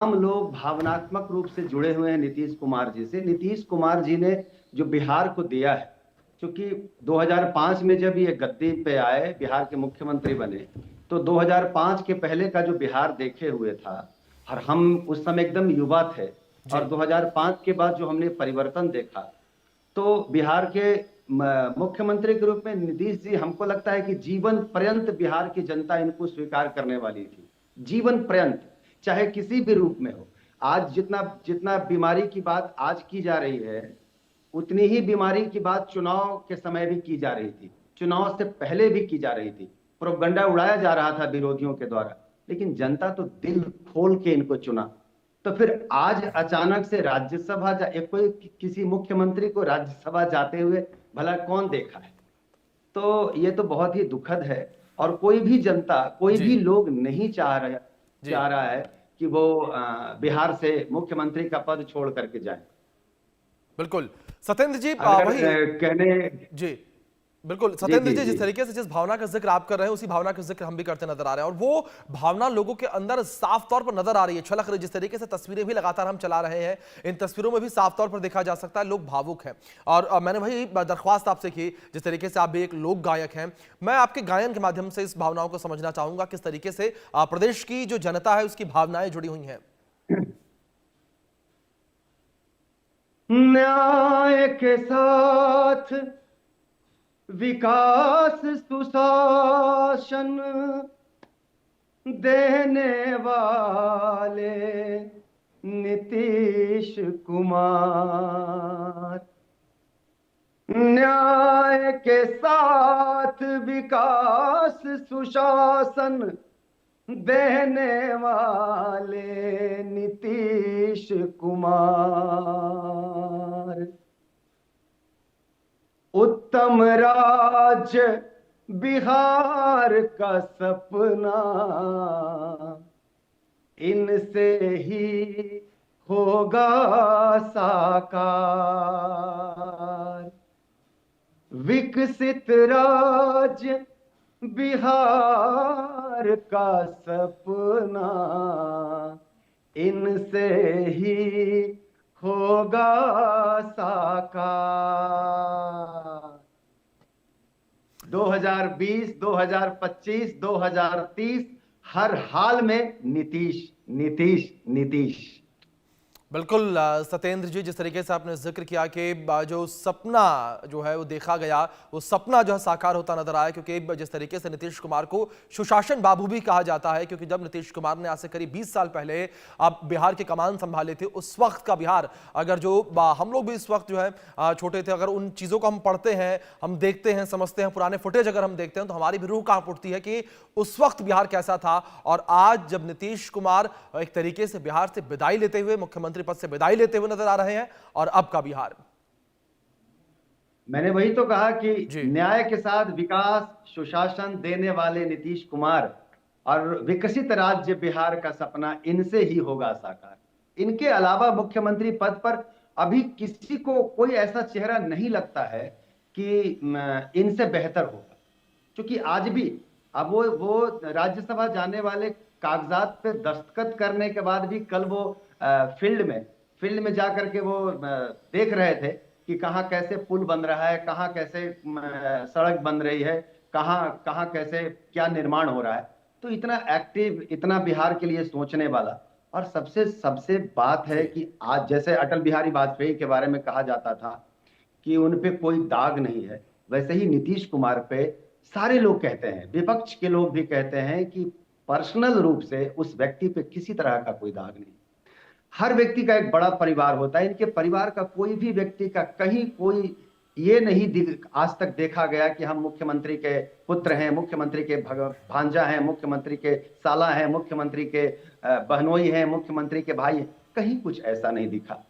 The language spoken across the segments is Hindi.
हम लोग भावनात्मक रूप से जुड़े हुए हैं नीतीश कुमार जी से। नीतीश कुमार जी ने जो बिहार को दिया है, क्योंकि 2005 में जब ये गद्दी पे आए, बिहार के मुख्यमंत्री बने, तो 2005 के पहले का जो बिहार देखे हुए था, और हम उस समय एकदम युवा थे, जी। और 2005 के बाद जो हमने परिवर्तन देखा, तो बिहार के मुख्यमंत्री के रूप में नीतीश जी, हमको लगता है कि जीवन पर्यंत बिहार की जनता इनको स्वीकार करने वाली थी। जीवन पर्यंत, चाहे किसी भी रूप में हो। आज जितना जितना बीमारी की बात आज की जा रही है, उतनी ही बीमारी की बात चुनाव के समय भी की जा रही थी, चुनाव से पहले भी की जा रही थी। प्रोपगंडा उड़ाया जा रहा था विरोधियों के द्वारा, लेकिन जनता तो दिल खोल के इनको चुना। तो फिर आज अचानक से राज्यसभा एक कोई किसी मुख्यमंत्री को राज्यसभा जाते हुए भला कौन देखा है? तो ये तो बहुत ही दुखद है। और कोई भी जनता, कोई जी। भी लोग नहीं जी। चाह रहा है कि वो बिहार से मुख्यमंत्री का पद छोड़ करके जाए। बिल्कुल। सत्येंद्र जी, अगर वही। कहने। जी। बिल्कुल जी सत्येंद्र जी जी, जी। जिस तरीके से जिस भावना का जिक्र आप कर रहे हैं उसी भावना का जिक्र हम भी करते नजर आ रहे हैं, और वो भावना लोगों के अंदर साफ तौर पर नजर आ रही है, छलक रही है। जिस तरीके से तस्वीरें भी लगातार हम चला रहे हैं, इन तस्वीरों में भी साफ तौर पर देखा जा सकता है लोग भावुक हैं। और मैंने वही दरख्वास्त आपसे की, जिस तरीके से आप भी एक लोक गायक हैं, मैं आपके गायन के माध्यम से इस भावनाओं को समझना चाहूंगा, किस तरीके से प्रदेश की जो जनता है उसकी भावनाएं जुड़ी हुई हैं। न्याय के साथ विकास सुशासन देने वाले नीतीश कुमार। न्याय के साथ विकास सुशासन देने वाले नीतीश कुमार। उत्तम राज्य बिहार का सपना इनसे ही होगा साकार। विकसित राज्य बिहार का सपना इनसे ही होगा साकार। 2020, 2025, 2030, हर हाल में नीतीश, नीतीश, नीतीश। बिल्कुल सत्येंद्र जी, जिस तरीके से आपने जिक्र किया कि जो सपना जो है वो देखा गया, वो सपना जो है साकार होता नजर आया, क्योंकि जिस तरीके से नीतीश कुमार को सुशासन बाबू भी कहा जाता है, क्योंकि जब नीतीश कुमार ने आज से करीब 20 साल पहले आप बिहार के कमान संभाले थे, उस वक्त का बिहार, अगर जो हम लोग भी इस वक्त जो है छोटे थे, अगर उन चीज़ों को हम पढ़ते हैं, हम देखते हैं, समझते हैं, पुराने फुटेज अगर हम देखते हैं, तो हमारी भी रूह कांप उठती है कि उस वक्त बिहार कैसा था। और आज जब नीतीश कुमार एक तरीके से बिहार से विदाई लेते हुए, मुख्यमंत्री पद से विदाई लेते हुए नजर आ रहे हैं, और अब का बिहार। मैंने वही तो कहा कि जी। न्याय के साथ विकास सुशासन देने वाले नीतीश कुमार और विकसित राज्य बिहार का सपना इनसे ही होगा साकार। इनके अलावा मुख्यमंत्री पद पर अभी किसी को कोई ऐसा चेहरा नहीं लगता है कि इनसे बेहतर होगा। क्योंकि आज भी, अब वो राज्यसभा जाने वाले कागजात पे दस्तखत करने के बाद भी, कल वो फील्ड में जा करके वो देख रहे थे कि कहाँ कैसे पुल बन रहा है, कहाँ कैसे सड़क बन रही है, कहाँ कहाँ कैसे क्या निर्माण हो रहा है। तो इतना एक्टिव, इतना बिहार के लिए सोचने वाला। और सबसे सबसे बात है जी। कि आज जैसे अटल बिहारी वाजपेयी के बारे में कहा जाता था कि उन पे कोई दाग नहीं है, वैसे ही नीतीश कुमार पे सारे लोग कहते हैं, विपक्ष के लोग भी कहते हैं कि पर्सनल रूप से उस व्यक्ति पे किसी तरह का कोई दाग नहीं। हर व्यक्ति का एक बड़ा परिवार होता है, इनके परिवार का कोई भी व्यक्ति का कहीं कोई ये नहीं आज तक देखा गया कि हम मुख्यमंत्री के पुत्र हैं, मुख्यमंत्री के भांजा हैं, मुख्यमंत्री के साला हैं, मुख्यमंत्री के बहनोई हैं, मुख्यमंत्री के भाई हैं। कहीं कुछ ऐसा नहीं दिखा।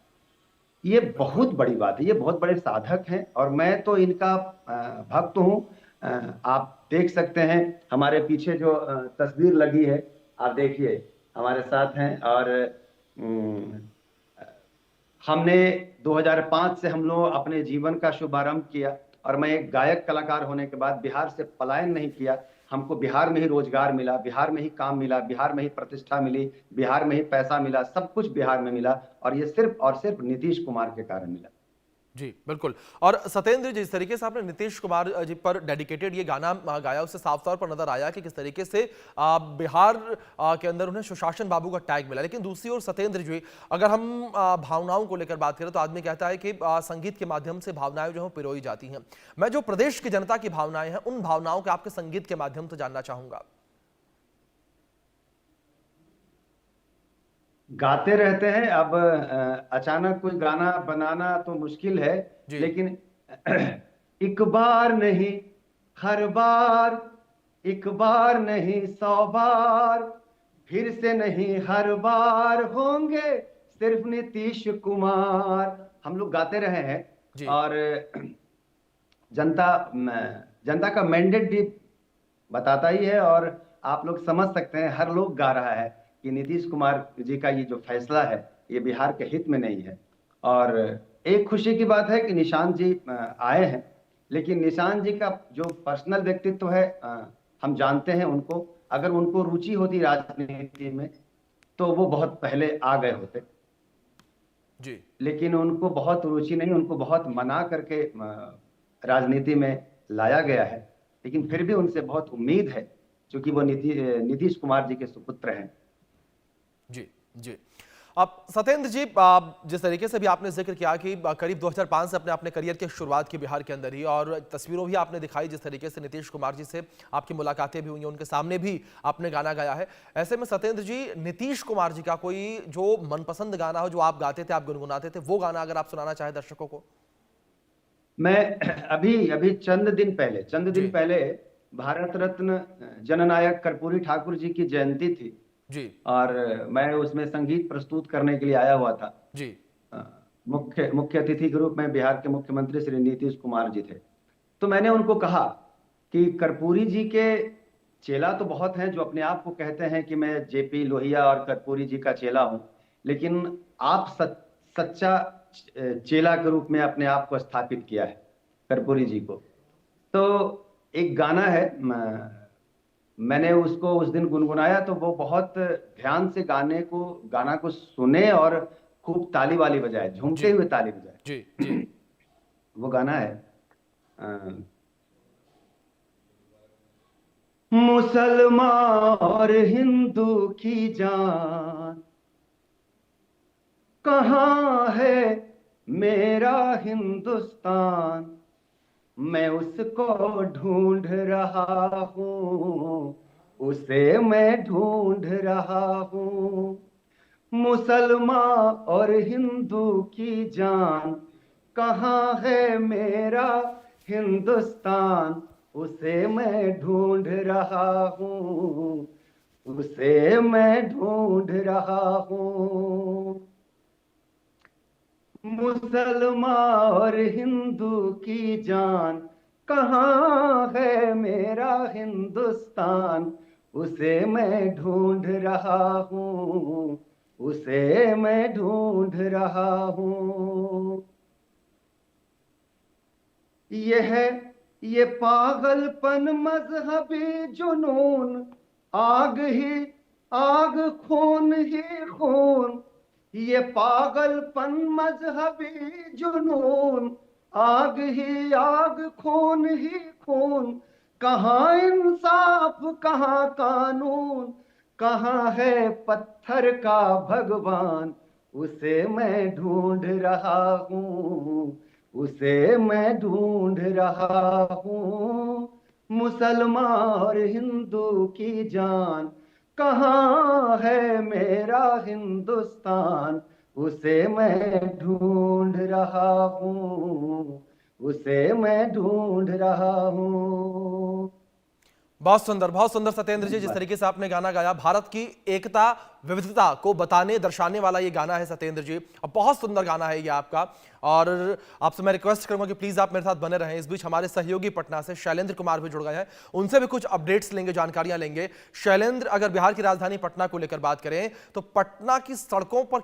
ये बिल्कुल। बहुत बड़ी बात है, ये बहुत बड़े साधक हैं, और मैं तो इनका भक्त हूं। आप देख सकते हैं हमारे पीछे जो तस्वीर लगी है, आप देखिए, हमारे साथ हैं। और अम, हमने 2005 से हम लोग अपने जीवन का शुभारंभ किया, और मैं एक गायक कलाकार होने के बाद बिहार से पलायन नहीं किया। हमको बिहार में ही रोजगार मिला, बिहार में ही काम मिला, बिहार में ही प्रतिष्ठा मिली, बिहार में ही पैसा मिला, सब कुछ बिहार में मिला, और ये सिर्फ और सिर्फ नीतीश कुमार के कारण मिला। जी बिल्कुल। और सत्येंद्र जी, जिस तरीके से आपने नीतीश कुमार जी पर डेडिकेटेड ये गाना गाया, उससे साफ तौर पर नजर आया कि किस तरीके से बिहार के अंदर उन्हें सुशासन बाबू का टैग मिला। लेकिन दूसरी ओर सत्येंद्र जी, अगर हम भावनाओं को लेकर बात करें तो आदमी कहता है कि संगीत के माध्यम से भावनाएं जो है पिरोई जाती हैं। मैं जो प्रदेश की जनता की भावनाएं हैं, उन भावनाओं को आपके संगीत के माध्यम से जानना चाहूंगा। गाते रहते हैं, अब अचानक कोई गाना बनाना तो मुश्किल है, जी लेकिन एक बार नहीं हर बार, एक बार नहीं 100 बार, फिर से नहीं हर बार होंगे सिर्फ नीतीश कुमार, हम लोग गाते रहे हैं। जी और जनता जनता का मैंडेट भी बताता ही है, और आप लोग समझ सकते हैं, हर लोग गा रहा है कि नीतीश कुमार जी का ये जो फैसला है ये बिहार के हित में नहीं है। और एक खुशी की बात है कि निशांत जी आए हैं, लेकिन निशांत जी का जो पर्सनल व्यक्तित्व है हम जानते हैं उनको, अगर उनको रुचि होती राजनीति में तो वो बहुत पहले आ गए होते, जी लेकिन उनको बहुत रुचि नहीं, उनको बहुत मना करके राजनीति में लाया गया है। लेकिन फिर भी उनसे बहुत उम्मीद है, क्योंकि वो नीतीश कुमार जी के सुपुत्र हैं। जी जी। अब सत्येंद्र जी, जिस तरीके से भी आपने जिक्र किया कि करीब 2005 से अपने करियर की शुरुआत की बिहार के अंदर ही, और तस्वीरों भी आपने दिखाई जिस तरीके से नीतीश कुमार जी से आपकी मुलाकातें भी हुई हैं, उनके सामने भी आपने गाना गाया है। ऐसे में सत्येंद्र जी, नीतीश कुमार जी का कोई जो मनपसंद गाना हो, जो आप गाते थे, आप गुनगुनाते थे, वो गाना अगर आप सुनाना चाहें दर्शकों को। मैं अभी अभी चंद दिन जी पहले भारत रत्न जननायक कर्पूरी ठाकुर जी की जयंती थी, जी और मैं उसमें संगीत प्रस्तुत करने के लिए आया हुआ था। जी मुख्य अतिथि के रूप में बिहार के मुख्यमंत्री श्री नीतीश कुमार जी थे। तो मैंने उनको कहा कि कर्पूरी जी के चेला तो बहुत हैं जो अपने आप को कहते हैं कि मैं जेपी लोहिया और कर्पूरी जी का चेला हूं, लेकिन आप सच्चा चेला के रूप में अपने आप को स्थापित किया है कर्पूरी जी को। तो एक गाना है, मैंने उसको उस दिन गुनगुनाया, तो वो बहुत ध्यान से गाना को सुने और खूब ताली वाली बजाए, जी झूमते हुए ताली बजाए। जी जी वो गाना है मुसलमान और हिंदू की जान, कहाँ है मेरा हिंदुस्तान, मैं उसको ढूंढ रहा हूँ, उसे मैं ढूंढ रहा हूँ। मुसलमान और हिंदू की जान, कहाँ है मेरा हिंदुस्तान, उसे मैं ढूंढ रहा हूँ, उसे मैं ढूंढ रहा हूँ। मुसलमान और हिंदू की जान, कहाँ है मेरा हिंदुस्तान, उसे मैं ढूंढ रहा हूँ, उसे मैं ढूंढ रहा हूँ। ये पागलपन मजहबी जुनून, आग ही आग खून ही खून, ये पागलपन मजहबी जुनून, आग ही आग खून ही खून, कहाँ इंसाफ कहाँ कानून, कहाँ है पत्थर का भगवान, उसे मैं ढूंढ रहा हूँ, उसे मैं ढूंढ रहा हूँ। मुसलमान और हिंदू की जान, कहाँ है मेरा हिंदुस्तान, उसे मैं ढूंढ रहा हूँ, उसे मैं ढूंढ रहा हूँ। बहुत सुंदर सत्येंद्र जी, जिस तरीके से आपने गाना गाया, भारत की एकता विविधता को बताने दर्शाने वाला ये गाना है सत्येंद्र जी, और बहुत सुंदर गाना है ये आपका। और आपसे मैं रिक्वेस्ट करूंगा कि प्लीज आप मेरे साथ बने रहें। इस बीच हमारे सहयोगी पटना से शैलेंद्र कुमार भी जुड़ गए हैं, उनसे भी कुछ अपडेट्स लेंगे, जानकारियां लेंगे। शैलेंद्र, अगर बिहार की राजधानी पटना को लेकर बात करें तो पटना की सड़कों पर